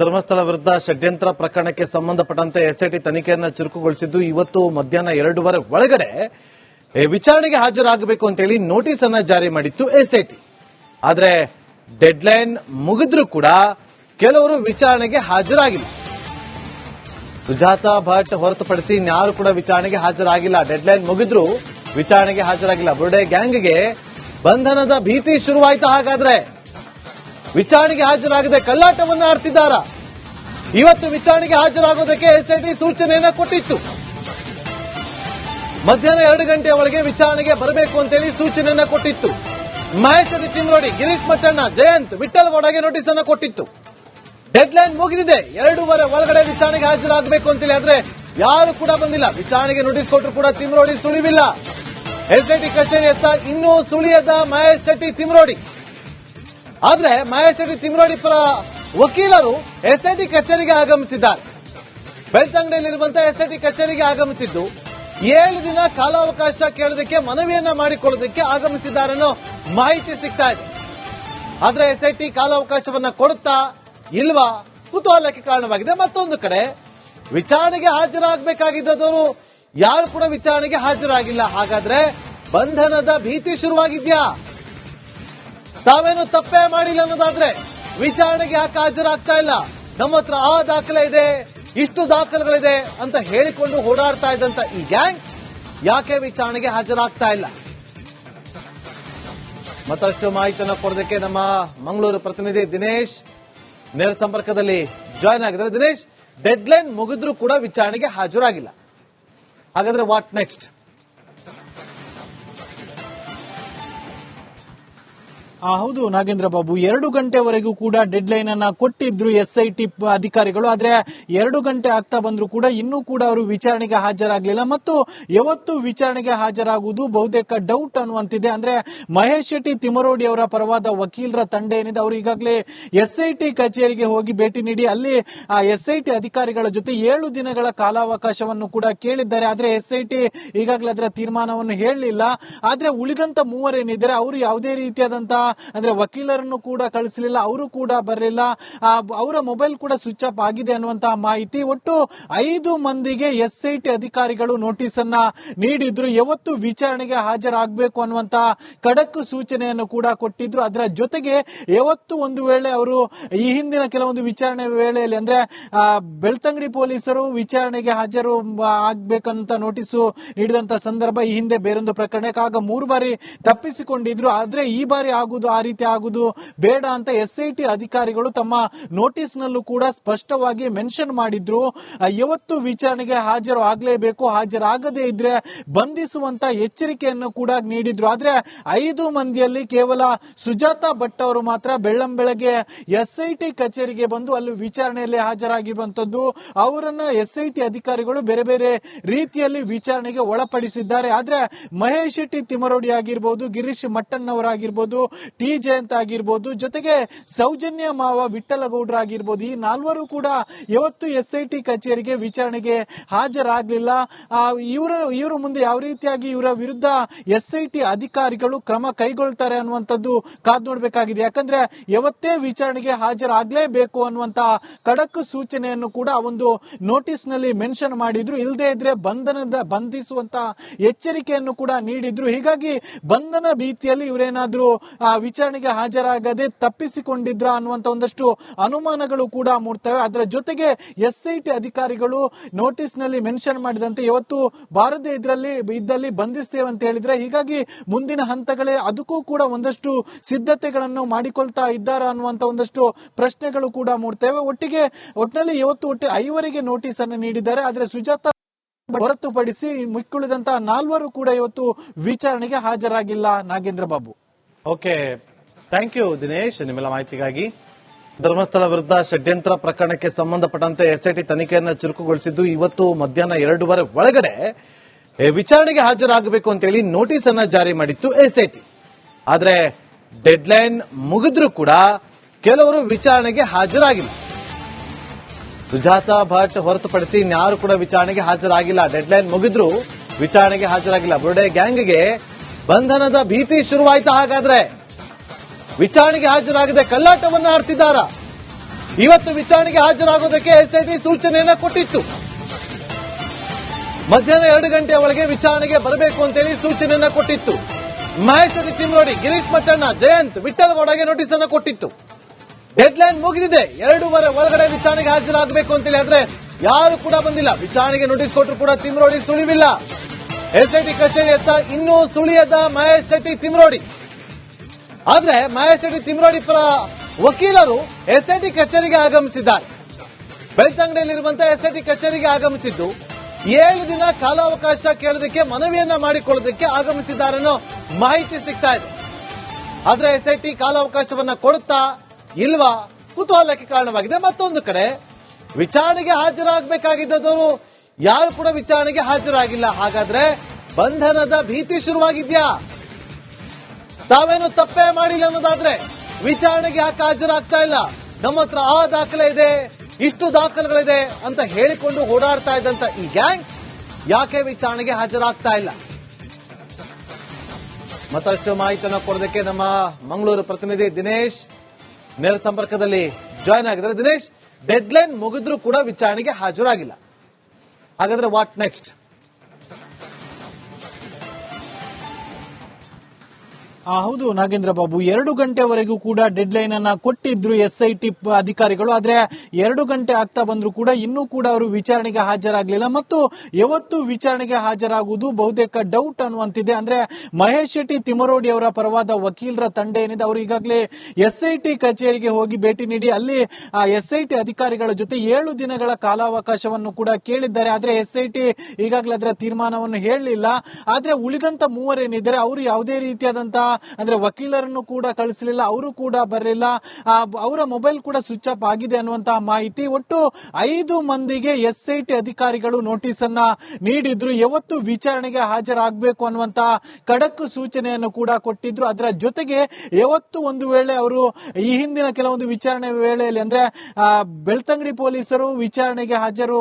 ಧರ್ಮಸ್ಥಳ ವಿರುದ್ಧ ಷಡ್ಯಂತ್ರ ಪ್ರಕರಣಕ್ಕೆ ಸಂಬಂಧಪಟ್ಟಂತೆ ಎಸ್ಐಟಿ ತನಿಖೆಯನ್ನು ಚುರುಕುಗೊಳಿಸಿದ್ದು ಇವತ್ತು ಮಧ್ಯಾಹ್ನ 2:30 ಒಳಗಡೆ ವಿಚಾರಣೆಗೆ ಹಾಜರಾಗಬೇಕು ಅಂತೇಳಿ ನೋಟಿಸ್ ಅನ್ನ ಜಾರಿ ಮಾಡಿತ್ತು ಎಸ್ಐಟಿ. ಆದ್ರೆ ಡೆಡ್ಲೈನ್ ಮುಗಿದ್ರೂ ಕೂಡ ಕೆಲವರು ವಿಚಾರಣೆಗೆ ಹಾಜರಾಗಿಲ್ಲ. ಸುಜಾತಾ ಭಟ್ ಹೊರತುಪಡಿಸಿ ಇನ್ಯಾರು ಕೂಡ ವಿಚಾರಣೆಗೆ ಹಾಜರಾಗಿಲ್ಲ. ಡೆಡ್ಲೈನ್ ಮುಗಿದ್ರೂ ವಿಚಾರಣೆಗೆ ಹಾಜರಾಗಿಲ್ಲ. ಬುರ್ಡೆ ಗ್ಯಾಂಗ್ಗೆ ಬಂಧನದ ಭೀತಿ ಶುರುವಾಯ್ತಾ? ಹಾಗಾದ್ರೆ ವಿಚಾರಣೆಗೆ ಹಾಜರಾಗದೆ ಕಳ್ಳಾಟವನ್ನ ಆಡ್ತಿದ್ದಾರಾ? ಇವತ್ತು ವಿಚಾರಣೆಗೆ ಹಾಜರಾಗೋದಕ್ಕೆ ಎಸ್ಐಟಿ ಸೂಚನೆಯನ್ನ ಕೊಟ್ಟಿತ್ತು. ಮಧ್ಯಾಹ್ನ 2 ಗಂಟೆಯ ಒಳಗೆ ವಿಚಾರಣೆಗೆ ಬರಬೇಕು ಅಂತೇಳಿ ಸೂಚನೆಯನ್ನ ಕೊಟ್ಟಿತ್ತು. ಮಹೇಶ್ವರಿ ಚಿಮ್ರೋಡಿ, ಗಿರೀಶ್ ಮಟ್ಟಣ್ಣ, ಜಯಂತ್, ವಿಠ್ಠಲಗೌಡಗೆ ನೋಟಿಸ್ ಅನ್ನ ಕೊಟ್ಟಿತ್ತು. ಡೆಡ್ಲೈನ್ ಮುಗಿದಿದೆ, 2:30 ಒಳಗಡೆ ವಿಚಾರಣೆಗೆ ಹಾಜರಾಗಬೇಕು ಅಂತೇಳಿ. ಆದ್ರೆ ಯಾರು ಕೂಡ ಬಂದಿಲ್ಲ. ವಿಚಾರಣೆಗೆ ನೋಟಿಸ್ ಕೊಟ್ಟರು ಕೂಡ ತಿಮ್ರೋಡಿ ಸುಳಿವಿಲ್ಲ. ಎಸ್ಐಟಿ ಕಚೇರಿ ಹತ್ತ ಇನ್ನೂ ಸುಳಿಯದ ಮಹೇಶ್ ಶೆಟ್ಟಿ ತಿಮ್ರೋಡಿ. ಆದ್ರೆ ಮಹೇಶ್ ಶೆಟ್ಟಿ ತಿಮ್ರೋಡಿ ಪರ ವಕೀಲರು ಎಸ್ಐಟಿ ಕಚೇರಿಗೆ ಆಗಮಿಸಿದ್ದಾರೆ. ಬೆಳ್ತಂಗಡಿಯಲ್ಲಿರುವಂತಹ ಎಸ್ಐಟಿ ಕಚೇರಿಗೆ ಆಗಮಿಸಿದ್ದು 7 ದಿನ ಕಾಲಾವಕಾಶ ಕೇಳೋದಕ್ಕೆ, ಮನವಿಯನ್ನ ಮಾಡಿಕೊಳ್ಳೋದಕ್ಕೆ ಆಗಮಿಸಿದ್ದಾರೆ ಅನ್ನೋ ಮಾಹಿತಿ ಸಿಗ್ತಾ ಇದೆ. ಆದ್ರೆ ಎಸ್ಐಟಿ ಕಾಲಾವಕಾಶವನ್ನ ಕೊಡುತ್ತಾ ಇಲ್ವಾ ಕುತೂಹಲಕ್ಕೆ ಕಾರಣವಾಗಿದೆ. ಮತ್ತೊಂದು ಕಡೆ ವಿಚಾರಣೆಗೆ ಹಾಜರಾಗಬೇಕಾಗಿದ್ದವರು ಯಾರು ಕೂಡ ವಿಚಾರಣೆಗೆ ಹಾಜರಾಗಿಲ್ಲ. ಹಾಗಾದ್ರೆ ಬಂಧನದ ಭೀತಿ ಶುರುವಾಗಿದ್ಯಾ? ತಾವೇನು ತಪ್ಪೇ ಮಾಡಿಲ್ಲ ಅನ್ನೋದಾದ್ರೆ ವಿಚಾರಣೆಗೆ ಯಾಕೆ ಹಾಜರಾಗ್ತಾ ಇಲ್ಲ? ನಮ್ಮ ಹತ್ರ ಆ ದಾಖಲೆ ಇದೆ, ಇಷ್ಟು ದಾಖಲೆಗಳಿದೆ ಅಂತ ಹೇಳಿಕೊಂಡು ಓಡಾಡ್ತಾ ಇದ್ದಂತ ಈ ಗ್ಯಾಂಗ್ ಯಾಕೆ ವಿಚಾರಣೆಗೆ ಹಾಜರಾಗ್ತಾ ಇಲ್ಲ? ಮತ್ತಷ್ಟು ಮಾಹಿತಿಯನ್ನು ಕೊಡೋದಕ್ಕೆ ನಮ್ಮ ಮಂಗಳೂರು ಪ್ರತಿನಿಧಿ ದಿನೇಶ್ ನೇರ ಸಂಪರ್ಕದಲ್ಲಿ ಜಾಯ್ನ್ ಆಗಿದ್ದಾರೆ. ದಿನೇಶ್, ಡೆಡ್ಲೈನ್ ಮುಗಿದ್ರೂ ಕೂಡ ವಿಚಾರಣೆಗೆ ಹಾಜರಾಗಿಲ್ಲ. ಹಾಗಾದ್ರೆ ವಾಟ್ ನೆಕ್ಸ್ಟ್? ಹೌದು ನಾಗೇಂದ್ರ ಬಾಬು, 2 ಗಂಟೆವರೆಗೂ ಕೂಡ ಡೆಡ್ ಲೈನ್ ಅನ್ನ ಕೊಟ್ಟಿದ್ರು ಎಸ್ಐಟಿ ಅಧಿಕಾರಿಗಳು. ಆದ್ರೆ 2 ಗಂಟೆ ಆಗ್ತಾ ಬಂದ್ರು ಕೂಡ ಇನ್ನೂ ಕೂಡ ಅವರು ವಿಚಾರಣೆಗೆ ಹಾಜರಾಗಲಿಲ್ಲ. ಮತ್ತು ಯಾವತ್ತು ವಿಚಾರಣೆಗೆ ಹಾಜರಾಗುವುದು ಬಹುತೇಕ ಡೌಟ್ ಅನ್ನುವಂತಿದೆ. ಅಂದ್ರೆ ಮಹೇಶ್ ಶೆಟ್ಟಿ ತಿಮರೋಡಿ ಅವರ ಪರವಾದ ವಕೀಲರ ತಂಡ ಏನಿದೆ, ಅವರು ಈಗಾಗಲೇ ಎಸ್ಐಟಿ ಕಚೇರಿಗೆ ಹೋಗಿ ಭೇಟಿ ನೀಡಿ ಅಲ್ಲಿ ಆ ಎಸ್ಐಟಿ ಅಧಿಕಾರಿಗಳ ಜೊತೆ 7 ದಿನಗಳ ಕಾಲಾವಕಾಶವನ್ನು ಕೂಡ ಕೇಳಿದ್ದಾರೆ. ಆದ್ರೆ ಎಸ್ಐಟಿ ಈಗಾಗಲೇ ಅದರ ತೀರ್ಮಾನವನ್ನು ಹೇಳಲಿಲ್ಲ. ಆದ್ರೆ ಉಳಿದಂತ ಮೂವರೇನಿದ್ದಾರೆ ಅವರು ಯಾವುದೇ ರೀತಿಯಾದಂತಹ ಅಂದ್ರೆ ವಕೀಲರನ್ನು ಕೂಡ ಕಳಿಸಲಿಲ್ಲ, ಅವರು ಕೂಡ ಬರಲಿಲ್ಲ, ಅವರ ಮೊಬೈಲ್ ಕೂಡ ಸ್ವಿಚ್ ಆಫ್ ಆಗಿದೆ ಅನ್ನುವಂತಹ ಮಾಹಿತಿ. ಒಟ್ಟು 5 ಮಂದಿಗೆ ಎಸ್ಐಟಿ ಅಧಿಕಾರಿಗಳು ನೋಟಿಸ್ ಅನ್ನ ನೀಡಿದ್ರು. ಯಾವತ್ತು ವಿಚಾರಣೆಗೆ ಹಾಜರಾಗಬೇಕು ಅನ್ನುವಂತಹ ಖಡಕ್ ಸೂಚನೆಯನ್ನು ಕೂಡ ಕೊಟ್ಟಿದ್ರು. ಅದರ ಜೊತೆಗೆ ಯಾವತ್ತು ಒಂದು ವೇಳೆ ಅವರು ಈ ಹಿಂದಿನ ಕೆಲವೊಂದು ವಿಚಾರಣೆ ವೇಳೆಯಲ್ಲಿ ಅಂದ್ರೆ ಬೆಳ್ತಂಗಡಿ ಪೊಲೀಸರು ವಿಚಾರಣೆಗೆ ಹಾಜರು ಆಗ್ಬೇಕಂತ ನೋಟಿಸು ನೀಡಿದಂತ ಸಂದರ್ಭ ಈ ಹಿಂದೆ ಬೇರೊಂದು ಪ್ರಕರಣಕ್ಕೆ ಆಗ 3 ಬಾರಿ ತಪ್ಪಿಸಿಕೊಂಡಿದ್ರು. ಆದ್ರೆ ಈ ಬಾರಿ ಆ ರೀತಿ ಆಗುವುದು ಬೇಡ ಅಂತ ಎಸ್ಐಟಿ ಅಧಿಕಾರಿಗಳು ತಮ್ಮ ನೋಟಿಸ್ ನಲ್ಲೂ ಕೂಡ ಸ್ಪಷ್ಟವಾಗಿ ಮೆನ್ಷನ್ ಮಾಡಿದ್ರು. ಯಾವತ್ತು ವಿಚಾರಣೆಗೆ ಹಾಜರು ಆಗಲೇಬೇಕು, ಹಾಜರಾಗದೇ ಇದ್ರೆ ಬಂಧಿಸುವಂತ ಎಚ್ಚರಿಕೆಯನ್ನು ಕೂಡ ನೀಡಿದ್ರು. ಆದ್ರೆ 5 ಮಂದಿಯಲ್ಲಿ ಕೇವಲ ಸುಜಾತಾ ಭಟ್ ಅವರು ಮಾತ್ರ ಬೆಳ್ಳಂಬೆಳಗ್ಗೆ ಎಸ್ಐಟಿ ಕಚೇರಿಗೆ ಬಂದು ಅಲ್ಲಿ ವಿಚಾರಣೆಯಲ್ಲಿ ಹಾಜರಾಗಿರುವಂತದ್ದು. ಅವರನ್ನ ಎಸ್ಐಟಿ ಅಧಿಕಾರಿಗಳು ಬೇರೆ ಬೇರೆ ರೀತಿಯಲ್ಲಿ ವಿಚಾರಣೆಗೆ ಒಳಪಡಿಸಿದ್ದಾರೆ. ಆದ್ರೆ ಮಹೇಶ್ ಶೆಟ್ಟಿ ತಿಮರೋಡಿ ಆಗಿರ್ಬೋದು, ಗಿರೀಶ್ ಮಟ್ಟಣ್ಣವರಾಗಿರ್ಬೋದು, ಟಿ ಜಯಂತ್ ಆಗಿರ್ಬೋದು, ಜೊತೆಗೆ ಸೌಜನ್ಯ ಮಾವ ವಿಠ್ಠಲಗೌಡ್ರ ಆಗಿರ್ಬೋದು, ಈ 4 ಕೂಡ ಯಾವತ್ತು ಎಸ್ಐಟಿ ಕಚೇರಿಗೆ ವಿಚಾರಣೆಗೆ ಹಾಜರಾಗಲಿಲ್ಲ. ಇವರು ಮುಂದೆ ಯಾವ ರೀತಿಯಾಗಿ ಇವರ ವಿರುದ್ಧ ಎಸ್ಐಟಿ ಅಧಿಕಾರಿಗಳು ಕ್ರಮ ಕೈಗೊಳ್ತಾರೆ ಅನ್ನುವಂಥದ್ದು ಕಾದ್ ನೋಡಬೇಕಾಗಿದೆ. ಯಾಕಂದ್ರೆ ಯಾವತ್ತೇ ವಿಚಾರಣೆಗೆ ಹಾಜರಾಗಲೇಬೇಕು ಅನ್ನುವಂತಹ ಖಡಕ್ ಸೂಚನೆಯನ್ನು ಕೂಡ ಒಂದು ನೋಟಿಸ್ ನಲ್ಲಿ ಮೆನ್ಷನ್ ಮಾಡಿದ್ರು. ಇಲ್ಲದೆ ಇದ್ರೆ ಬಂಧಿಸುವಂತ ಎಚ್ಚರಿಕೆಯನ್ನು ಕೂಡ ನೀಡಿದ್ರು. ಹೀಗಾಗಿ ಬಂಧನ ಭೀತಿಯಲ್ಲಿ ಇವರೇನಾದ್ರೂ ವಿಚಾರಣೆಗೆ ಹಾಜರಾಗದೆ ತಪ್ಪಿಸಿಕೊಂಡಿದ್ರ ಅನ್ನುವಂತ ಒಂದಷ್ಟು ಅನುಮಾನಗಳು ಕೂಡ ಮೂಡ್ತವೆ. ಅದರ ಜೊತೆಗೆ ಎಸ್ಐಟಿ ಅಧಿಕಾರಿಗಳು ನೋಟಿಸ್ ನಲ್ಲಿ ಮೆನ್ಷನ್ ಮಾಡಿದಂತೆ ಇವತ್ತು ಬಾರದೆ ಇದ್ದಲ್ಲಿ ಬಂಧಿಸ್ತೇವೆ ಅಂತ ಹೇಳಿದ್ರೆ, ಹೀಗಾಗಿ ಮುಂದಿನ ಹಂತಗಳೇ ಅದಕ್ಕೂ ಕೂಡ ಒಂದಷ್ಟು ಸಿದ್ಧತೆಗಳನ್ನು ಮಾಡಿಕೊಳ್ತಾ ಇದ್ದಾರಾ ಅನ್ನುವಂತ ಒಂದಷ್ಟು ಪ್ರಶ್ನೆಗಳು ಕೂಡ ಮೂಡ್ತವೆ. ಒಟ್ಟಿನಲ್ಲಿ ಇವತ್ತು 5 ನೋಟಿಸ್ ಅನ್ನು ನೀಡಿದ್ದಾರೆ. ಆದ್ರೆ ಸುಜಾತಾ ಹೊರತುಪಡಿಸಿ ಮಿಕ್ಕುಳಿದಂತಹ 4 ಕೂಡ ಇವತ್ತು ವಿಚಾರಣೆಗೆ ಹಾಜರಾಗಿಲ್ಲ. Nagendra Babu. Okay, thank you Dinesh ನಿಮ್ಮೆಲ್ಲ ಮಾಹಿತಿಗಾಗಿ. ಧರ್ಮಸ್ಥಳ ವಿರುದ್ಧ ಷಡ್ಯಂತ್ರ ಪ್ರಕರಣಕ್ಕೆ ಸಂಬಂಧಪಟ್ಟಂತೆ ಎಸ್ಐಟಿ ತನಿಖೆಯನ್ನು ಚುರುಕುಗೊಳಿಸಿದ್ದು ಇವತ್ತು ಮಧ್ಯಾಹ್ನ 2:30 ಒಳಗಡೆ ವಿಚಾರಣೆಗೆ ಹಾಜರಾಗಬೇಕು ಅಂತೇಳಿ ನೋಟಿಸ್ ಅನ್ನ ಜಾರಿ ಮಾಡಿತ್ತು ಎಸ್ಐಟಿ. ಆದ್ರೆ ಡೆಡ್ಲೈನ್ ಮುಗಿದ್ರೂ ಕೂಡ ಕೆಲವರು ವಿಚಾರಣೆಗೆ ಹಾಜರಾಗಿಲ್ಲ. ಸುಜಾತಾ ಭಟ್ ಹೊರತುಪಡಿಸಿ ಇನ್ಯಾರು ಕೂಡ ವಿಚಾರಣೆಗೆ ಹಾಜರಾಗಿಲ್ಲ. ಡೆಡ್ಲೈನ್ ಮುಗಿದ್ರೂ ವಿಚಾರಣೆಗೆ ಹಾಜರಾಗಿಲ್ಲ. ಬುರ್ಡೆ ಗ್ಯಾಂಗ್ಗೆ ಬಂಧನದ ಭೀತಿ ಶುರುವಾಯ್ತಾ? ಹಾಗಾದ್ರೆ ವಿಚಾರಣೆಗೆ ಹಾಜರಾಗದೆ ಕಳ್ಳಾಟವನ್ನ ಆಡ್ತಿದ್ದಾರಾ? ಇವತ್ತು ವಿಚಾರಣೆಗೆ ಹಾಜರಾಗೋದಕ್ಕೆ ಎಸ್ಐಟಿ ಸೂಚನೆಯನ್ನ ಕೊಟ್ಟಿತ್ತು. ಮಧ್ಯಾಹ್ನ 2 ಗಂಟೆ ಒಳಗೆ ವಿಚಾರಣೆಗೆ ಬರಬೇಕು ಅಂತೇಳಿ ಸೂಚನೆಯನ್ನ ಕೊಟ್ಟಿತ್ತು. ಮಹೇಶ್ವರಿ ತಿಮ್ರೋಡಿ, ಗಿರೀಶ್ ಮಟ್ಟಣ್ಣ, ಜಯಂತ್ ವಿಠಲಗೌಡಗೆ ನೋಟಿಸ್ ಅನ್ನ ಕೊಟ್ಟಿತ್ತು. ಡೆಡ್ಲೈನ್ ಮುಗಿದಿದೆ, 2:30 ಒಳಗಡೆ ವಿಚಾರಣೆಗೆ ಹಾಜರಾಗಬೇಕು ಅಂತೇಳಿ. ಆದ್ರೆ ಯಾರು ಕೂಡ ಬಂದಿಲ್ಲ. ವಿಚಾರಣೆಗೆ ನೋಟಿಸ್ ಕೊಟ್ಟರು ಕೂಡ ತಿಮ್ರೋಡಿ ಸುಳಿವಿಲ್ಲ. ಎಸ್ಐಟಿ ಕಚೇರಿ ಹತ್ತ ಇನ್ನೂ ಸುಳಿಯದ ಮಹೇಶ್ ಶೆಟ್ಟಿ ತಿಮ್ರೋಡಿ. ಆದ್ರೆ ಮಹೇಶ್ ಶೆಟ್ಟಿ ತಿಮ್ರೋಡಿ ಪರ ವಕೀಲರು ಎಸ್ಐಟಿ ಕಚೇರಿಗೆ ಆಗಮಿಸಿದ್ದಾರೆ. ಬೆಳ್ತಂಗಡಿಯಲ್ಲಿರುವಂತಹ ಎಸ್ಐಟಿ ಕಚೇರಿಗೆ ಆಗಮಿಸಿದ್ದು 7 ದಿನ ಕಾಲಾವಕಾಶ ಕೇಳೋದಕ್ಕೆ, ಮನವಿಯನ್ನ ಮಾಡಿಕೊಳ್ಳೋದಕ್ಕೆ ಆಗಮಿಸಿದ್ದಾರೆ ಅನ್ನೋ ಮಾಹಿತಿ ಸಿಗ್ತಾ ಇದೆ. ಆದ್ರೆ ಎಸ್ಐಟಿ ಕಾಲಾವಕಾಶವನ್ನ ಕೊಡುತ್ತಾ ಇಲ್ವಾ ಕುತೂಹಲಕ್ಕೆ ಕಾರಣವಾಗಿದೆ. ಮತ್ತೊಂದು ಕಡೆ ವಿಚಾರಣೆಗೆ ಹಾಜರಾಗಬೇಕಾಗಿದ್ದವರು ಯಾರು ಕೂಡ ವಿಚಾರಣೆಗೆ ಹಾಜರಾಗಿಲ್ಲ. ಹಾಗಾದ್ರೆ ಬಂಧನದ ಭೀತಿ ಶುರುವಾಗಿದ್ಯಾ? ತಾವೇನು ತಪ್ಪೇ ಮಾಡಿಲ್ಲ ಅನ್ನೋದಾದ್ರೆ ವಿಚಾರಣೆಗೆ ಯಾಕೆ ಹಾಜರಾಗ್ತಾ ಇಲ್ಲ? ನಮ್ಮ ಹತ್ರ ಆ ದಾಖಲೆ ಇದೆ, ಇಷ್ಟು ದಾಖಲೆಗಳಿದೆ ಅಂತ ಹೇಳಿಕೊಂಡು ಓಡಾಡ್ತಾ ಇದ್ದಂತ ಈ ಗ್ಯಾಂಗ್ ಯಾಕೆ ವಿಚಾರಣೆಗೆ ಹಾಜರಾಗ್ತಾ ಇಲ್ಲ? ಮತ್ತಷ್ಟು ಮಾಹಿತಿಯನ್ನು ಕೊಡೋದಕ್ಕೆ ನಮ್ಮ ಮಂಗಳೂರು ಪ್ರತಿನಿಧಿ ದಿನೇಶ್ ನೇರ ಸಂಪರ್ಕದಲ್ಲಿ ಜಾಯ್ನ್ ಆಗಿದ್ದಾರೆ. ದಿನೇಶ್, ಡೆಡ್ಲೈನ್ ಮುಗಿದ್ರೂ ಕೂಡ ವಿಚಾರಣೆಗೆ ಹಾಜರಾಗಿಲ್ಲ. ಹಾಗಾದ್ರೆ ವಾಟ್ ನೆಕ್ಸ್ಟ್? ಹೌದು ನಾಗೇಂದ್ರ ಬಾಬು, 2 ಗಂಟೆವರೆಗೂ ಕೂಡ ಡೆಡ್ ಲೈನ್ ಅನ್ನ ಕೊಟ್ಟಿದ್ರು ಎಸ್ಐಟಿ ಅಧಿಕಾರಿಗಳು. ಆದ್ರೆ 2 ಗಂಟೆ ಆಗ್ತಾ ಬಂದ್ರು ಕೂಡ ಇನ್ನೂ ಕೂಡ ಅವರು ವಿಚಾರಣೆಗೆ ಹಾಜರಾಗಲಿಲ್ಲ. ಮತ್ತು ಯಾವತ್ತು ವಿಚಾರಣೆಗೆ ಹಾಜರಾಗುವುದು ಬಹುತೇಕ ಡೌಟ್ ಅನ್ನುವಂತಿದೆ. ಅಂದ್ರೆ ಮಹೇಶ್ ಶೆಟ್ಟಿ ತಿಮರೋಡಿ ಅವರ ಪರವಾದ ವಕೀಲರ ತಂಡ ಏನಿದೆ, ಅವರು ಈಗಾಗಲೇ ಎಸ್ಐಟಿ ಕಚೇರಿಗೆ ಹೋಗಿ ಭೇಟಿ ನೀಡಿ ಅಲ್ಲಿ ಎಸ್ಐಟಿ ಅಧಿಕಾರಿಗಳ ಜೊತೆ 7 ದಿನಗಳ ಕಾಲಾವಕಾಶವನ್ನು ಕೂಡ ಕೇಳಿದ್ದಾರೆ. ಆದ್ರೆ ಎಸ್ಐಟಿ ಈಗಾಗಲೇ ಅದರ ತೀರ್ಮಾನವನ್ನು ಹೇಳಲಿಲ್ಲ. ಆದ್ರೆ ಉಳಿದಂತ ಮೂವರೇನಿದ್ದಾರೆ ಅವರು ಯಾವುದೇ ರೀತಿಯಾದಂತಹ ಅಂದ್ರೆ ವಕೀಲರನ್ನು ಕೂಡ ಕಳಿಸಲಿಲ್ಲ, ಅವರು ಕೂಡ ಬರಲಿಲ್ಲ, ಅವರ ಮೊಬೈಲ್ ಕೂಡ ಸ್ವಿಚ್ ಆಫ್ ಆಗಿದೆ ಅನ್ನುವಂತಹ ಮಾಹಿತಿ. ಒಟ್ಟು 5 ಮಂದಿಗೆ ಎಸ್ಐಟಿ ಅಧಿಕಾರಿಗಳು ನೋಟಿಸ್ ಅನ್ನ ನೀಡಿದ್ರು. ಯಾವತ್ತು ವಿಚಾರಣೆಗೆ ಹಾಜರಾಗಬೇಕು ಅನ್ನುವಂತಹ ಖಡಕ್ ಸೂಚನೆಯನ್ನು ಕೂಡ ಕೊಟ್ಟಿದ್ರು. ಅದರ ಜೊತೆಗೆ ಯಾವತ್ತು ಒಂದು ವೇಳೆ ಅವರು ಈ ಹಿಂದಿನ ಕೆಲವೊಂದು ವಿಚಾರಣೆ ವೇಳೆಯಲ್ಲಿ ಅಂದ್ರೆ ಬೆಳ್ತಂಗಡಿ ಪೊಲೀಸರು ವಿಚಾರಣೆಗೆ ಹಾಜರು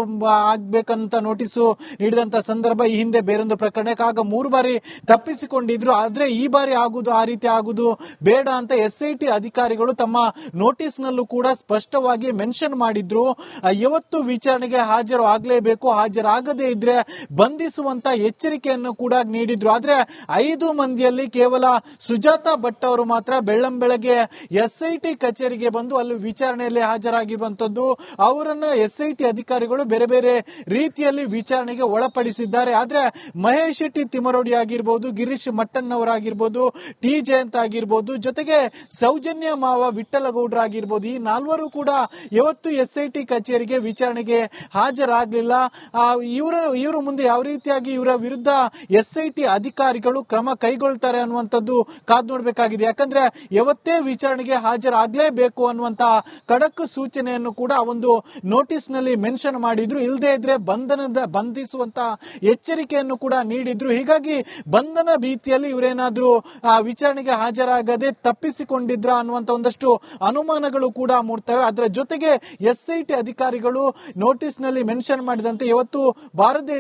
ಆಗ್ಬೇಕಂತ ನೋಟಿಸ್ ನೀಡಿದಂತ ಸಂದರ್ಭ ಈ ಹಿಂದೆ ಬೇರೊಂದು ಪ್ರಕರಣಕ್ಕೆ ಆಗ 3 ಬಾರಿ ತಪ್ಪಿಸಿಕೊಂಡಿದ್ರು. ಆದ್ರೆ ಈ ಬಾರಿ ಆ ರೀತಿ ಆಗುವುದು ಬೇಡ ಅಂತ ಎಸ್ಐಟಿ ಅಧಿಕಾರಿಗಳು ತಮ್ಮ ನೋಟಿಸ್ ನಲ್ಲೂ ಕೂಡ ಸ್ಪಷ್ಟವಾಗಿ ಮೆನ್ಷನ್ ಮಾಡಿದ್ರು. ಯಾವತ್ತು ವಿಚಾರಣೆಗೆ ಹಾಜರು ಆಗಲೇಬೇಕು, ಹಾಜರಾಗದೇ ಇದ್ರೆ ಬಂಧಿಸುವಂತ ಎಚ್ಚರಿಕೆಯನ್ನು ಕೂಡ ನೀಡಿದ್ರು. ಆದ್ರೆ 5 ಮಂದಿಯಲ್ಲಿ ಕೇವಲ ಸುಜಾತಾ ಭಟ್ ಅವರು ಮಾತ್ರ ಬೆಳ್ಳಂಬೆಳಗ್ಗೆ ಎಸ್ಐಟಿ ಕಚೇರಿಗೆ ಬಂದು ಅಲ್ಲಿ ವಿಚಾರಣೆಯಲ್ಲಿ ಹಾಜರಾಗಿರುವಂತದ್ದು. ಅವರನ್ನ ಎಸ್ಐಟಿ ಅಧಿಕಾರಿಗಳು ಬೇರೆ ಬೇರೆ ರೀತಿಯಲ್ಲಿ ವಿಚಾರಣೆಗೆ ಒಳಪಡಿಸಿದ್ದಾರೆ. ಆದ್ರೆ ಮಹೇಶ್ ಶೆಟ್ಟಿ ತಿಮರೋಡಿ ಆಗಿರ್ಬೋದು, ಗಿರೀಶ್ ಮಟ್ಟಣ್ಣವರಾಗಿರ್ಬೋದು, ಟಿ ಜಯಂತ್ ಆಗಿರ್ಬೋದು, ಜೊತೆಗೆ ಸೌಜನ್ಯ ಮಾವ ವಿಠಲಗೌಡ್ರ ಆಗಿರ್ಬೋದು, ಈ 4 ಕೂಡ ಯಾವತ್ತು ಎಸ್ಐಟಿ ಕಚೇರಿಗೆ ವಿಚಾರಣೆಗೆ ಹಾಜರಾಗಲಿಲ್ಲ. ಇವರು ಮುಂದೆ ಯಾವ ರೀತಿಯಾಗಿ ಇವರ ವಿರುದ್ಧ ಎಸ್ಐಟಿ ಅಧಿಕಾರಿಗಳು ಕ್ರಮ ಕೈಗೊಳ್ತಾರೆ ಅನ್ನುವಂಥದ್ದು ಕಾದು ನೋಡಬೇಕಾಗಿದೆ. ಯಾಕಂದ್ರೆ ಯಾವತ್ತೇ ವಿಚಾರಣೆಗೆ ಹಾಜರಾಗಲೇಬೇಕು ಅನ್ನುವಂತಹ ಖಡಕ್ ಸೂಚನೆಯನ್ನು ಕೂಡ ಒಂದು ನೋಟಿಸ್ ನಲ್ಲಿ ಮೆನ್ಷನ್ ಮಾಡಿದ್ರು. ಇಲ್ಲದೆ ಇದ್ರೆ ಬಂಧಿಸುವಂತ ಎಚ್ಚರಿಕೆಯನ್ನು ಕೂಡ ನೀಡಿದ್ರು. ಹೀಗಾಗಿ ಬಂಧನ ಭೀತಿಯಲ್ಲಿ ಇವರೇನಾದ್ರೂ ವಿಚಾರಣೆಗೆ ಹಾಜರಾಗದೆ ತಪ್ಪಿಸಿಕೊಂಡಿದ್ರ ಅನ್ನುವಂತ ಒಂದಷ್ಟು ಅನುಮಾನಗಳು ಕೂಡ ಮೂಡ್ತವೆ. ಅದರ ಜೊತೆಗೆ ಎಸ್ಐಟಿ ಅಧಿಕಾರಿಗಳು ನೋಟಿಸ್ ನಲ್ಲಿ ಮೆನ್ಷನ್ ಮಾಡಿದಂತೆ ಇವತ್ತು ಬಾರದೇ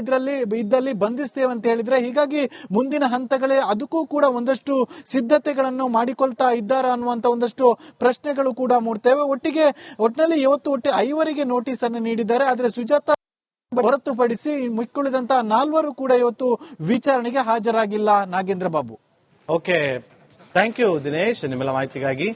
ಇದ್ದಲ್ಲಿ ಬಂಧಿಸ್ತೇವೆ ಅಂತ ಹೇಳಿದ್ರೆ, ಹೀಗಾಗಿ ಮುಂದಿನ ಹಂತಗಳೇ ಅದಕ್ಕೂ ಕೂಡ ಒಂದಷ್ಟು ಸಿದ್ಧತೆಗಳನ್ನು ಮಾಡಿಕೊಳ್ತಾ ಇದ್ದಾರ ಅನ್ನುವಂತ ಒಂದಷ್ಟು ಪ್ರಶ್ನೆಗಳು ಕೂಡ ಮೂಡ್ತವೆ. ಒಟ್ಟಿನಲ್ಲಿ ಇವತ್ತು 5 ನೋಟಿಸ್ ಅನ್ನು ನೀಡಿದ್ದಾರೆ. ಆದ್ರೆ ಸುಜಾತಾ ಹೊರತುಪಡಿಸಿ ಮಿಕ್ಕುಳಿದಂತಹ 4 ಕೂಡ ಇವತ್ತು ವಿಚಾರಣೆಗೆ ಹಾಜರಾಗಿಲ್ಲ. Nagendra Babu. Okay, thank you Dinesh ನಿಮ್ಮೆಲ್ಲ ಮಾಹಿತಿಗಾಗಿ.